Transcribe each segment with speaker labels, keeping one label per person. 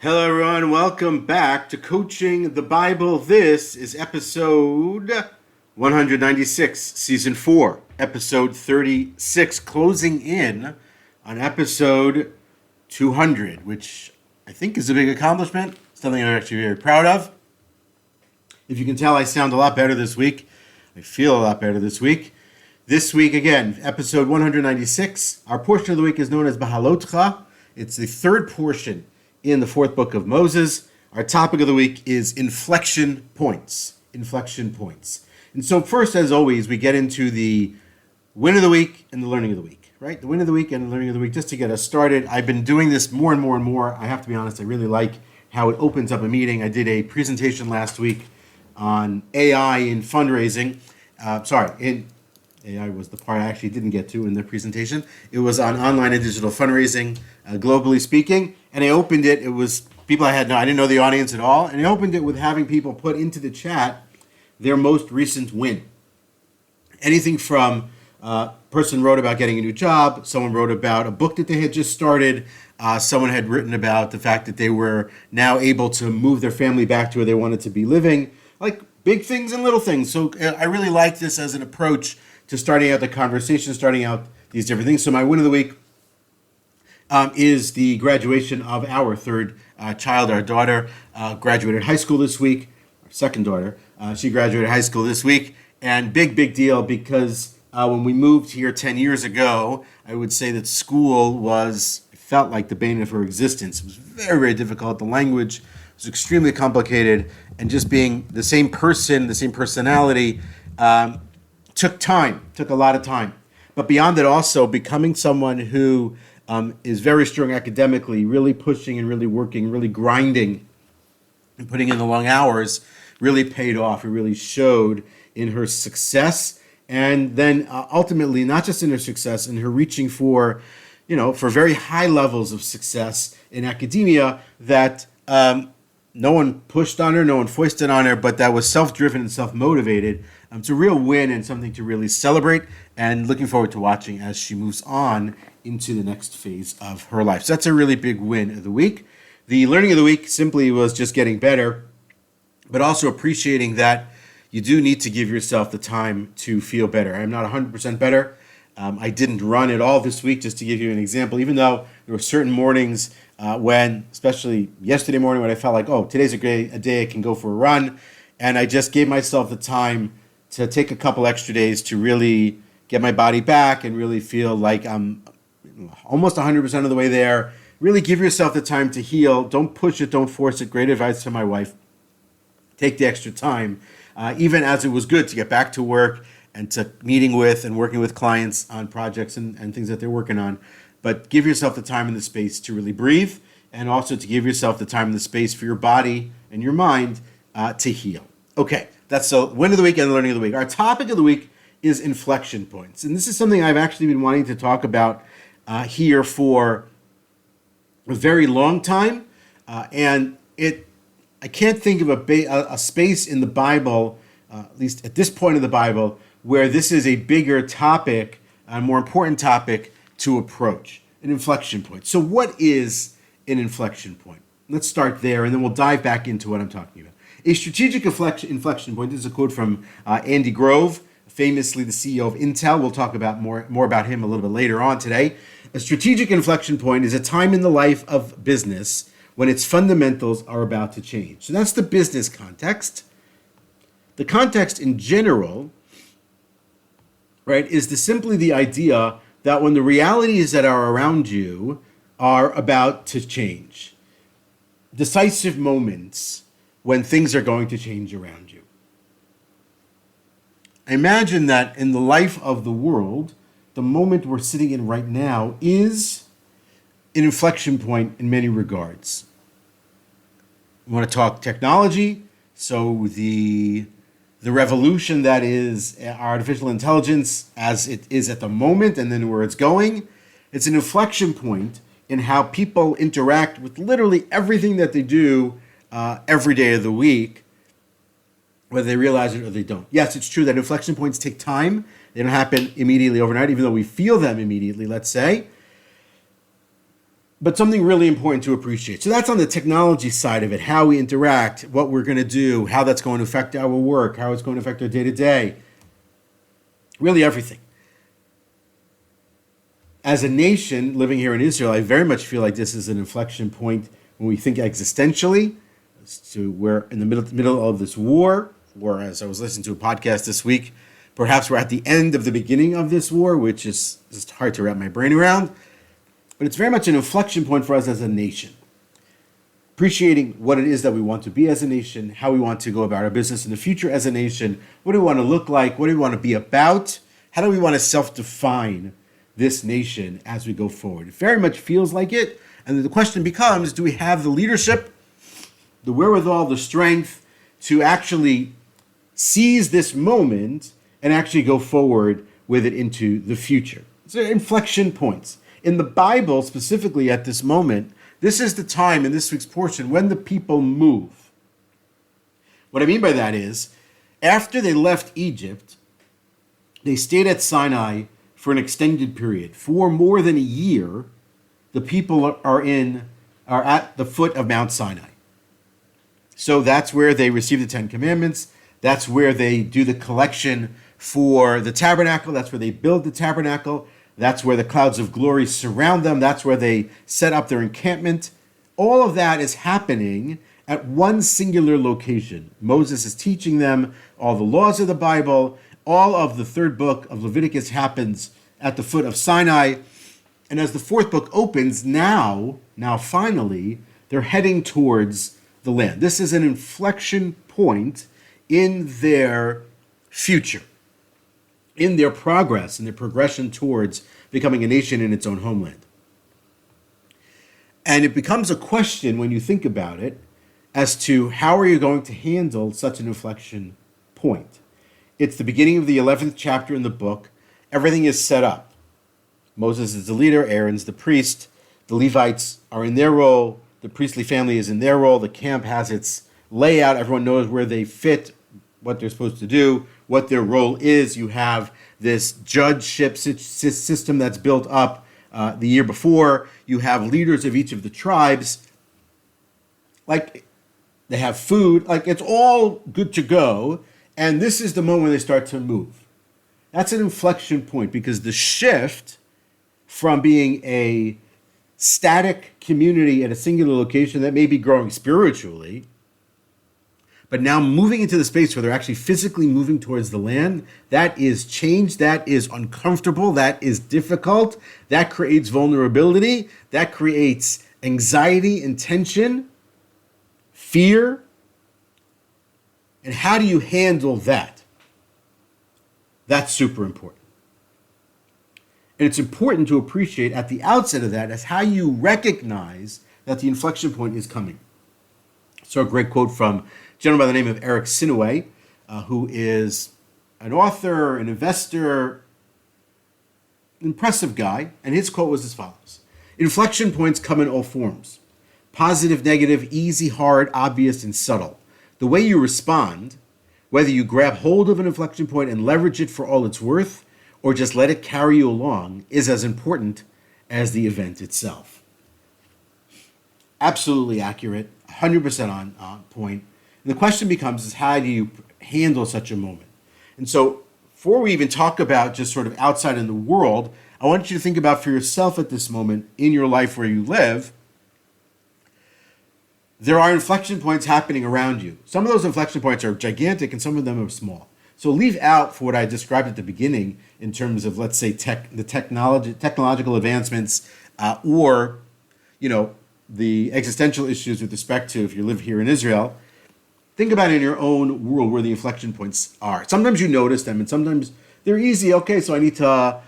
Speaker 1: Hello, everyone. Welcome back to Coaching the Bible. This is episode 196, season 4, episode 36, closing in on episode 200, which I think is a big accomplishment, something I'm actually very proud of. If you can tell, I sound a lot better this week. I feel a lot better this week. This week, again, episode 196. Our portion of the week is known as Bahalotcha. It's the third portion in the fourth book of Moses. Our topic of the week is inflection points. Inflection points. And so first, as always, we get into the win of the week and the learning of the week, right? The win of the week and the learning of the week, just to get us started. I've been doing this more and more and more. I have to be honest, I really like how it opens up a meeting. I did a presentation last week on AI in fundraising. AI was the part I actually didn't get to in the presentation. It was on online and digital fundraising, globally speaking. And I opened it. It was people I didn't know the audience at all. And I opened it with having people put into the chat their most recent win. Anything from person wrote about getting a new job. Someone wrote about a book that they had just started. Someone had written about the fact that they were now able to move their family back to where they wanted to be living. Like big things and little things. So I really like this as an approach to starting out the conversation, starting out these different things. So my win of the week is the graduation of our third child. Our daughter graduated high school this week. Our second daughter, she graduated high school this week. And big deal because when we moved here 10 years ago, I would say that school felt like the bane of her existence. It was very difficult. The language was extremely complicated. And just being the same person, the same personality, took a lot of time. But beyond that, also becoming someone who is very strong academically, really pushing and really working, really grinding and putting in the long hours really paid off. It really showed in her success. And then ultimately, not just in her success, in her reaching for very high levels of success in academia that no one pushed on her, no one foisted on her, but that was self-driven and self-motivated. It's a real win and something to really celebrate, and looking forward to watching as she moves on into the next phase of her life. So that's a really big win of the week. The learning of the week simply was just getting better, but also appreciating that you do need to give yourself the time to feel better. I'm not 100% better. I didn't run at all this week, just to give you an example, even though there were certain mornings when, especially yesterday morning, when I felt like, today's a day I can go for a run. And I just gave myself the time to take a couple extra days to really get my body back and really feel like I'm almost 100% of the way there. Really give yourself the time to heal. Don't push it. Don't force it. Great advice to my wife. Take the extra time, even as it was good to get back to work and to meeting with and working with clients on projects and things that they're working on. But give yourself the time and the space to really breathe, and also to give yourself the time and the space for your body and your mind to heal. Okay, that's the win of the week and the learning of the week. Our topic of the week is inflection points. And this is something I've actually been wanting to talk about here for a very long time. I can't think of a space in the Bible, at least at this point of the Bible, where this is a bigger topic, a more important topic to approach, an inflection point. So what is an inflection point? Let's start there, and then we'll dive back into what I'm talking about. A strategic inflection point, this is a quote from Andy Grove, famously the CEO of Intel. We'll talk about more about him a little bit later on today. A strategic inflection point is a time in the life of business when its fundamentals are about to change. So that's the business context. The context in general, right, is simply the idea that when the realities that are around you are about to change, decisive moments when things are going to change around you. Imagine that in the life of the world, the moment we're sitting in right now is an inflection point in many regards. We want to talk technology, so the revolution that is artificial intelligence as it is at the moment and then where it's going. It's an inflection point in how people interact with literally everything that they do every day of the week, whether they realize it or they don't. Yes, it's true that inflection points take time. They don't happen immediately overnight, even though we feel them immediately, let's say. but something really important to appreciate. So that's on the technology side of it, how we interact, what we're going to do, how that's going to affect our work, how it's going to affect our day-to-day, really everything. As a nation living here in Israel, I very much feel like this is an inflection point when we think existentially. So we're in the middle of this war, or as I was listening to a podcast this week, perhaps we're at the end of the beginning of this war, which is just hard to wrap my brain around. But it's very much an inflection point for us as a nation. Appreciating what it is that we want to be as a nation, how we want to go about our business in the future as a nation, what do we want to look like, what do we want to be about, how do we want to self-define this nation as we go forward. It very much feels like it, and the question becomes, do we have the leadership, the wherewithal, the strength to actually seize this moment and actually go forward with it into the future? So inflection points. In the Bible, specifically at this moment, this is the time in this week's portion when the people move. What I mean by that is, after they left Egypt, they stayed at Sinai for an extended period. For more than a year, the people are at the foot of Mount Sinai. So that's where they receive the Ten Commandments. That's where they do the collection for the tabernacle. That's where they build the tabernacle. That's where the clouds of glory surround them. That's where they set up their encampment. All of that is happening at one singular location. Moses is teaching them all the laws of the Bible. All of the third book of Leviticus happens at the foot of Sinai. And as the fourth book opens, now finally, they're heading towards the land. This is an inflection point in their future, in their progress, in their progression towards becoming a nation in its own homeland. And it becomes a question when you think about it as to how are you going to handle such an inflection point. It's the beginning of the 11th chapter in the book. Everything is set up. Moses is the leader, Aaron's the priest, the Levites are in their role, the priestly family is in their role, the camp has its layout, everyone knows where they fit, what they're supposed to do, what their role is. You have this judgeship system that's built up the year before. You have leaders of each of the tribes. Like, they have food. Like, it's all good to go. And this is the moment when they start to move. That's an inflection point because the shift from being a static community at a singular location that may be growing spiritually, but now moving into the space where they're actually physically moving towards the land, that is change, that is uncomfortable, that is difficult, that creates vulnerability, that creates anxiety and tension, fear. And how do you handle that? That's super important. And it's important to appreciate at the outset of that as how you recognize that the inflection point is coming. So a great quote from a gentleman by the name of Eric Sinoway, who is an author, an investor, impressive guy. And his quote was as follows: inflection points come in all forms: positive, negative, easy, hard, obvious, and subtle. The way you respond, whether you grab hold of an inflection point and leverage it for all it's worth, or just let it carry you along, is as important as the event itself. Absolutely accurate, 100% on point. And the question becomes is how do you handle such a moment? And so before we even talk about just sort of outside in the world, I want you to think about for yourself at this moment in your life where you live. There are inflection points happening around you. Some of those inflection points are gigantic and some of them are small. So leave out for what I described at the beginning in terms of, let's say, technological advancements or, the existential issues with respect to if you live here in Israel. Think about it in your own world where the inflection points are. Sometimes you notice them and sometimes they're easy. Okay, so I need to,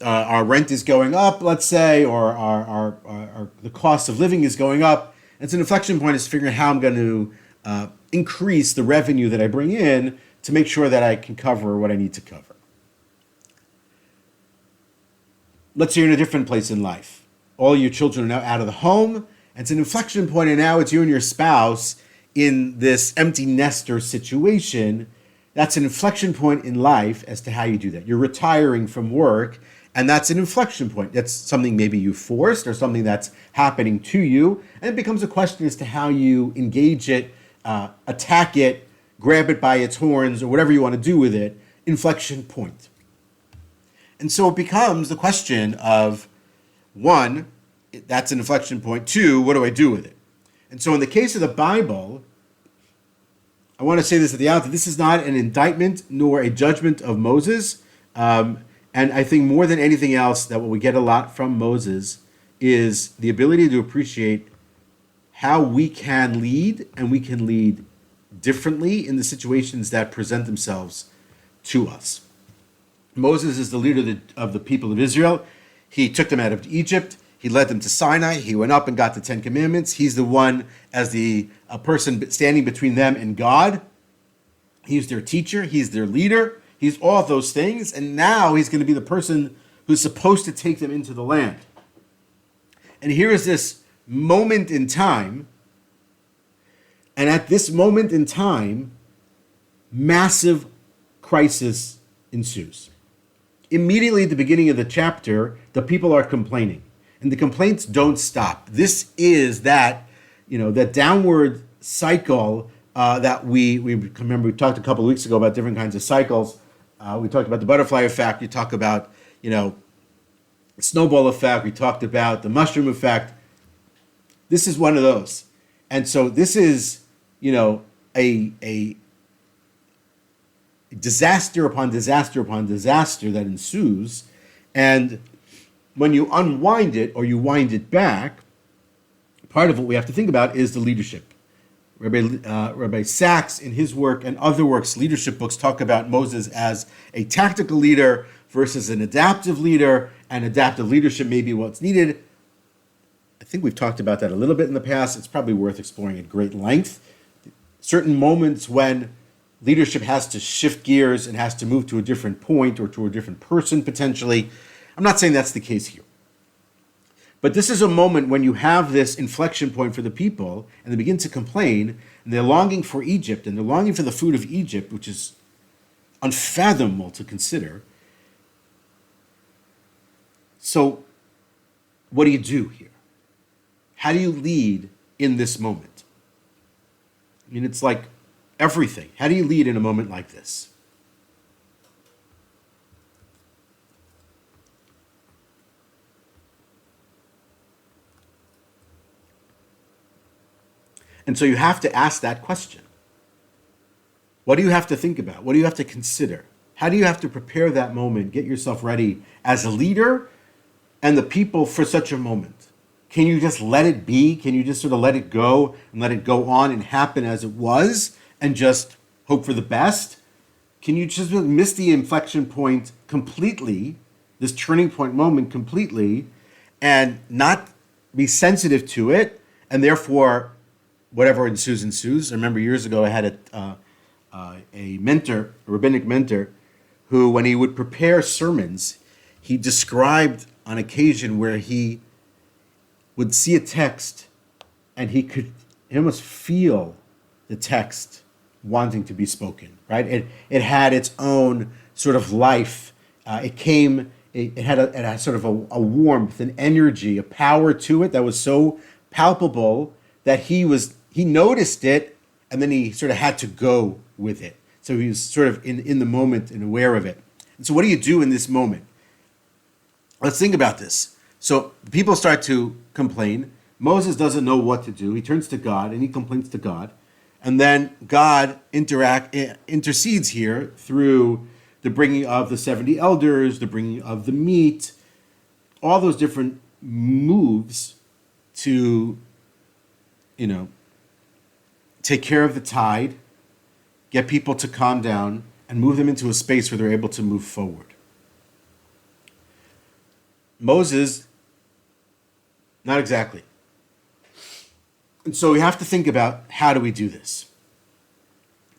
Speaker 1: our rent is going up, let's say, or our the cost of living is going up. It's an inflection point is figuring out how I'm going to increase the revenue that I bring in to make sure that I can cover what I need to cover. Let's say you're in a different place in life. All your children are now out of the home, and it's an inflection point, and now it's you and your spouse in this empty nester situation. That's an inflection point in life as to how you do that. You're retiring from work, And that's an inflection point. That's something maybe you forced or something that's happening to you. And it becomes a question as to how you engage it, attack it, grab it by its horns, or whatever you want to do with it. Inflection point. And so it becomes the question of, one, that's an inflection point. Two, what do I do with it? And so in the case of the Bible, I want to say this at the outset, this is not an indictment nor a judgment of Moses. And I think more than anything else, that what we get a lot from Moses is the ability to appreciate how we can lead, and we can lead differently in the situations that present themselves to us. Moses is the leader of the people of Israel. He took them out of Egypt. He led them to Sinai. He went up and got the Ten Commandments. He's the one as a person standing between them and God. He's their teacher. He's their leader. He's all of those things. And now he's going to be the person who's supposed to take them into the land. And here is this moment in time. And at this moment in time, massive crisis ensues. Immediately at the beginning of the chapter, the people are complaining. And the complaints don't stop. This is that downward cycle that we remember. We talked a couple of weeks ago about different kinds of cycles. We talked about the butterfly effect. We talked about, the snowball effect. We talked about the mushroom effect. This is one of those. And so this is, a disaster upon disaster upon disaster that ensues. And when you unwind it or you wind it back, part of what we have to think about is the leadership. Rabbi Sachs, in his work and other works, leadership books, talk about Moses as a tactical leader versus an adaptive leader, and adaptive leadership may be what's needed. I think we've talked about that a little bit in the past. It's probably worth exploring at great length. Certain moments when leadership has to shift gears and has to move to a different point or to a different person potentially. I'm not saying that's the case here. But this is a moment when you have this inflection point for the people, and they begin to complain, and they're longing for Egypt, and they're longing for the food of Egypt, which is unfathomable to consider. So what do you do here? How do you lead in this moment? I mean, it's like everything. How do you lead in a moment like this? And so you have to ask that question. What do you have to think about? What do you have to consider? How do you have to prepare that moment, get yourself ready as a leader and the people for such a moment? Can you just let it be? Can you just sort of let it go and let it go on and happen as it was and just hope for the best? Can you just miss the inflection point completely, this turning point moment completely, and not be sensitive to it, and therefore whatever ensues. I remember years ago I had a mentor, a rabbinic mentor, who when he would prepare sermons, he described on occasion where he would see a text and he almost feel the text wanting to be spoken, right? It had its own sort of life. It had a sort of a warmth, an energy, a power to it that was so palpable that he noticed it, and then he sort of had to go with it. So he was sort of in the moment and aware of it. And so what do you do in this moment? Let's think about this. So people start to complain. Moses doesn't know what to do. He turns to God and he complains to God. And then God intercedes here through the bringing of the 70 elders, the bringing of the meat, all those different moves to, take care of the tide, get people to calm down, and move them into a space where they're able to move forward. Moses, not exactly. And so we have to think about, how do we do this?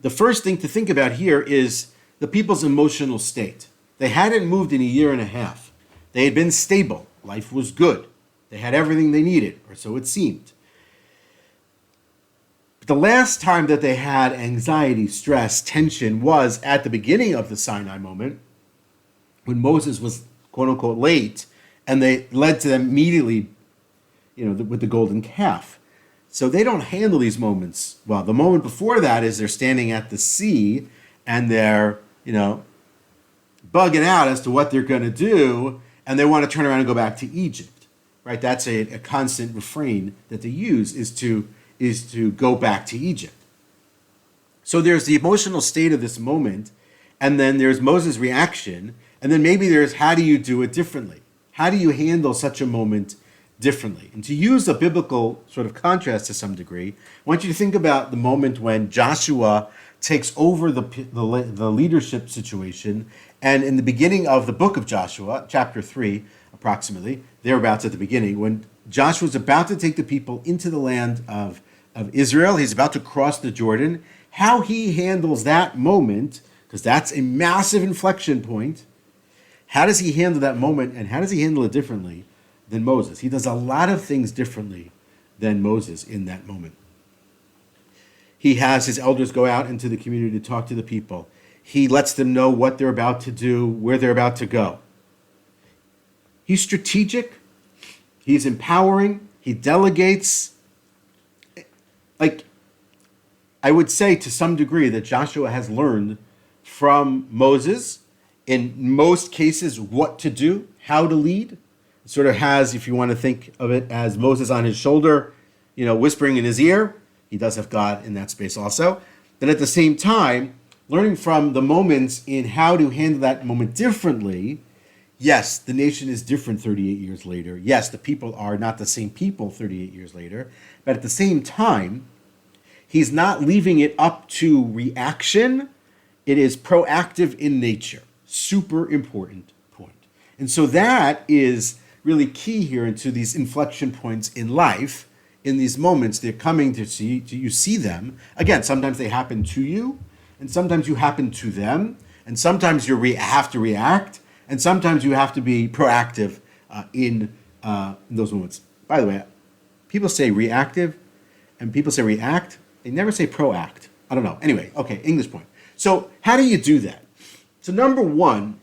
Speaker 1: The first thing to think about here is the people's emotional state. They hadn't moved in a year and a half. They had been stable. Life was good. They had everything they needed, or so it seemed. But the last time that they had anxiety, stress, tension was at the beginning of the Sinai moment, when Moses was quote unquote late, and they led to them immediately, with the golden calf. So they don't handle these moments well. The moment before that is they're standing at the sea and they're, bugging out as to what they're going to do, and they want to turn around and go back to Egypt, right? That's a constant refrain that they use is to go back to Egypt. So there's the emotional state of this moment, and then there's Moses' reaction, and then maybe there's how do you do it differently? How do you handle such a moment differently? And to use a biblical sort of contrast to some degree, I want you to think about the moment when Joshua takes over the leadership situation. And in the beginning of the book of Joshua, chapter 3, approximately, thereabouts at the beginning, when Joshua's about to take the people into the land of Israel, he's about to cross the Jordan, how he handles that moment, because that's a massive inflection point. How does he handle that moment, and how does he handle it differently than Moses? He does a lot of things differently than Moses in that moment. He has his elders go out into the community to talk to the people. He lets them know what they're about to do, where they're about to go. He's strategic. He's empowering. He delegates. Like, I would say to some degree that Joshua has learned from Moses, in most cases, what to do, how to lead. It sort of has, if you want to think of it as Moses on his shoulder, whispering in his ear. He does have God in that space also. But at the same time, learning from the moments in how to handle that moment differently. Yes, the nation is different 38 years later. Yes, the people are not the same people 38 years later. But at the same time, he's not leaving it up to reaction. It is proactive in nature. Super important point. And so that is really key here into these inflection points in life. In these moments, they're coming to see, you see them. Again, sometimes they happen to you, and sometimes you happen to them, and sometimes you have to react, and sometimes you have to be proactive in those moments. By the way, people say reactive, and people say react. They never say proact. I don't know. Anyway, okay, English point. So how do you do that? So number one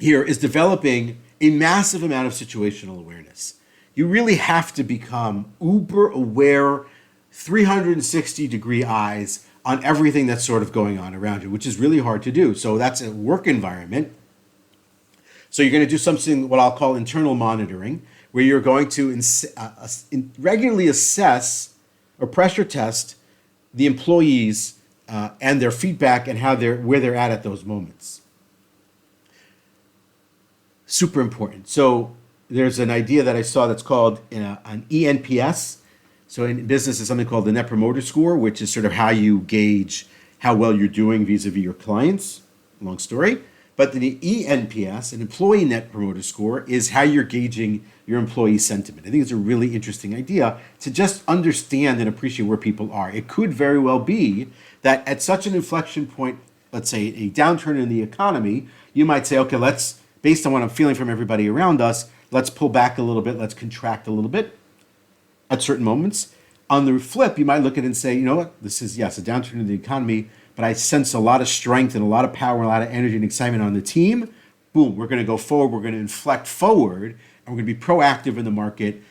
Speaker 1: here is developing a massive amount of situational awareness. You really have to become uber aware, 360-degree eyes on everything that's sort of going on around you, which is really hard to do. So that's a work environment. So you're going to do something, what I'll call internal monitoring, where you're going to regularly assess or pressure test the employees and their feedback and where they're at those moments. Super important. So there's an idea that I saw that's called an ENPS. So in business, it's something called the Net Promoter Score, which is sort of how you gauge how well you're doing vis-a-vis your clients. Long story. But the ENPS, an Employee Net Promoter Score, is how you're gauging your employee sentiment. I think it's a really interesting idea to just understand and appreciate where people are. It could very well be that at such an inflection point, let's say a downturn in the economy, you might say, okay, based on what I'm feeling from everybody around us, let's pull back a little bit, let's contract a little bit at certain moments. On the flip, you might look at it and say, you know what, this is, yes, a downturn in the economy, but I sense a lot of strength and a lot of power, a lot of energy and excitement on the team. Boom, we're going to go forward, we're going to inflect forward, and we're going to be proactive in the market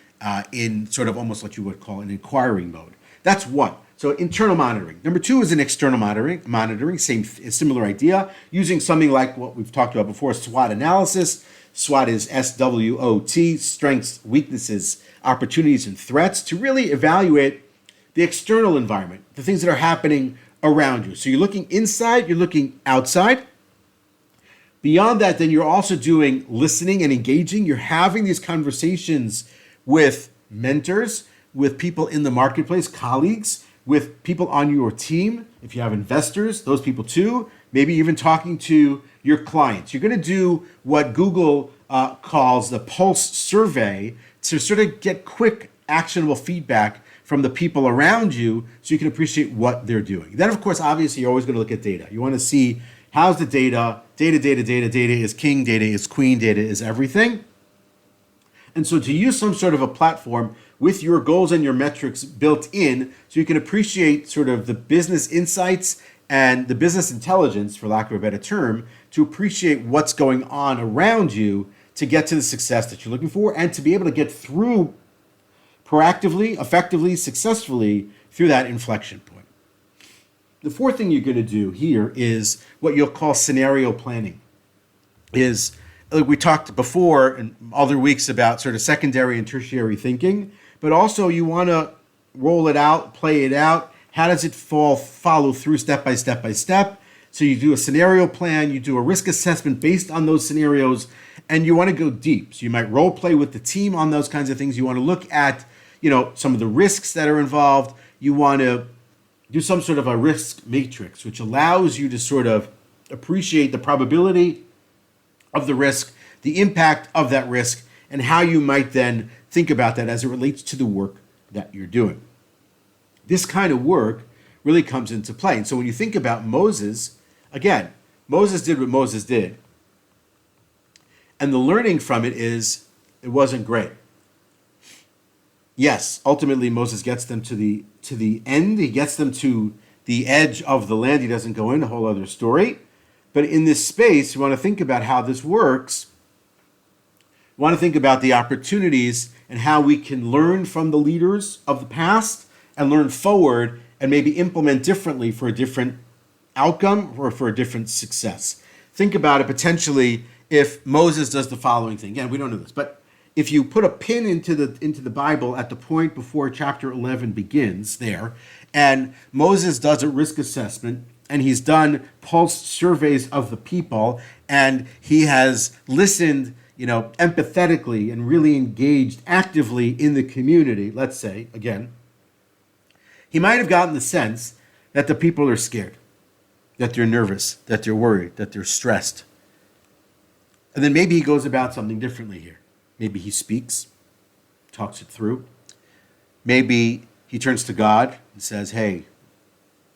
Speaker 1: in sort of almost what you would call an inquiring mode. That's one. So internal monitoring. Number two is an external monitoring, similar idea, using something like what we've talked about before, SWOT analysis. SWOT is SWOT, strengths, weaknesses, opportunities, and threats, to really evaluate the external environment, the things that are happening around you. So you're looking inside, you're looking outside. Beyond that, then you're also doing listening and engaging. You're having these conversations with mentors, with people in the marketplace, colleagues, with people on your team. If you have investors, those people too. Maybe even talking to your clients. You're going to do what Google calls the Pulse survey to sort of get quick, actionable feedback from the people around you so you can appreciate what they're doing. Then, of course, obviously, you're always going to look at data. You want to see how's the data. Data is king, data is queen, data is everything. And so to use some sort of a platform with your goals and your metrics built in so you can appreciate sort of the business insights and the business intelligence, for lack of a better term, to appreciate what's going on around you to get to the success that you're looking for and to be able to get through proactively, effectively, successfully through that inflection point. The fourth thing you're going to do here is what you'll call scenario planning. Is like we talked before in other weeks about sort of secondary and tertiary thinking, but also you want to roll it out, play it out. How does it follow through step by step by step? So you do a scenario plan, you do a risk assessment based on those scenarios, and you want to go deep. So you might role play with the team on those kinds of things. You want to look at, some of the risks that are involved. You want to do some sort of a risk matrix, which allows you to sort of appreciate the probability of the risk, the impact of that risk, and how you might then think about that as it relates to the work that you're doing. This kind of work really comes into play. And so when you think about Moses, again, Moses did what Moses did. And the learning from it is it wasn't great. Yes, ultimately Moses gets them to the end. He gets them to the edge of the land. He doesn't go in, a whole other story. But in this space, you want to think about how this works. You want to think about the opportunities and how we can learn from the leaders of the past and learn forward and maybe implement differently for a different outcome or for a different success. Think about it potentially if Moses does the following thing. Again, we don't know this, but if you put a pin into the Bible at the point before chapter 11 begins there, and Moses does a risk assessment, and he's done pulse surveys of the people, and he has listened, empathetically and really engaged actively in the community, let's say, again, he might have gotten the sense that the people are scared, that they're nervous, that they're worried, that they're stressed. And then maybe he goes about something differently here. Maybe he speaks, talks it through. Maybe he turns to God and says, hey,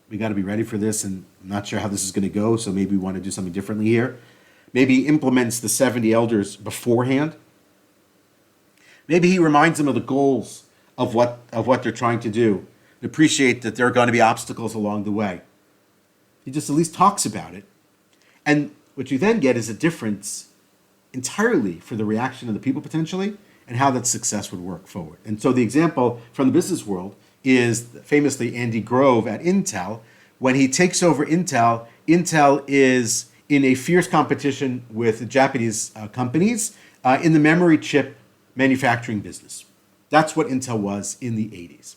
Speaker 1: we got to be ready for this, and I'm not sure how this is going to go, so maybe we want to do something differently here. Maybe he implements the 70 elders beforehand. Maybe he reminds them of the goals of what they're trying to do, and appreciate that there are going to be obstacles along the way. He just at least talks about it. And what you then get is a difference entirely for the reaction of the people potentially and how that success would work forward. And so the example from the business world is famously Andy Grove at Intel. When he takes over Intel, Intel is in a fierce competition with Japanese companies in the memory chip manufacturing business. That's what Intel was in the 80s.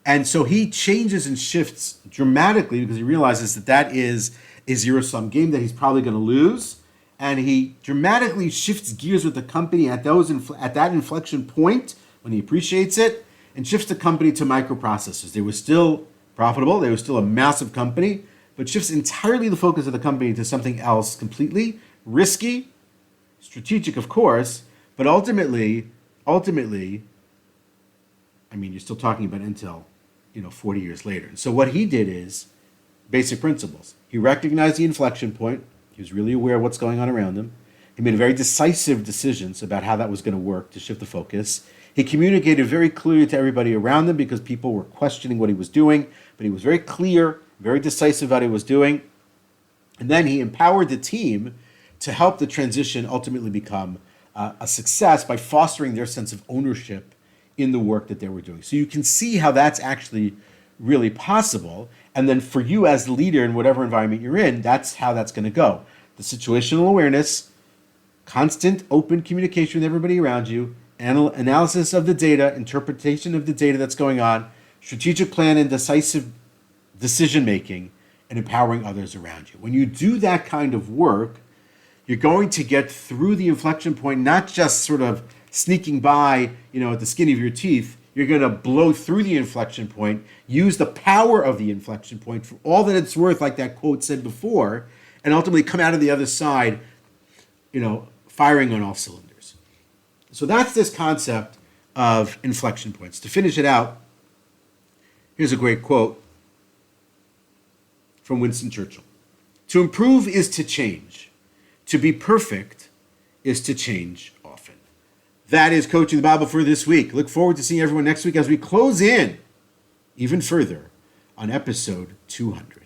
Speaker 1: And so he changes and shifts dramatically because he realizes that is a zero-sum game that he's probably going to lose. And he dramatically shifts gears with the company at that inflection point when he appreciates it, and shifts the company to microprocessors. They were still profitable. They were still a massive company, but shifts entirely the focus of the company to something else completely risky, strategic, of course, but ultimately, I mean, you're still talking about Intel, 40 years later. And so what he did is basic principles. He recognized the inflection point. He was really aware of what's going on around him. He made very decisive decisions about how that was going to work to shift the focus. He communicated very clearly to everybody around him because people were questioning what he was doing, but he was very clear, very decisive about what he was doing. And then he empowered the team to help the transition ultimately become a success by fostering their sense of ownership in the work that they were doing. So you can see how that's actually really possible. And then for you as the leader in whatever environment you're in, that's how that's going to go. The situational awareness, constant open communication with everybody around you, analysis of the data, interpretation of the data that's going on, strategic plan and decisive decision making, and empowering others around you. When you do that kind of work, you're going to get through the inflection point, not just sort of sneaking by, at the skin of your teeth. You're going to blow through the inflection point, use the power of the inflection point for all that it's worth, like that quote said before, and ultimately come out of the other side, firing on all cylinders. So that's this concept of inflection points. To finish it out, here's a great quote from Winston Churchill. To improve is to change. To be perfect is to change often. That is Coaching the Bible for this week. Look forward to seeing everyone next week as we close in even further on episode 200.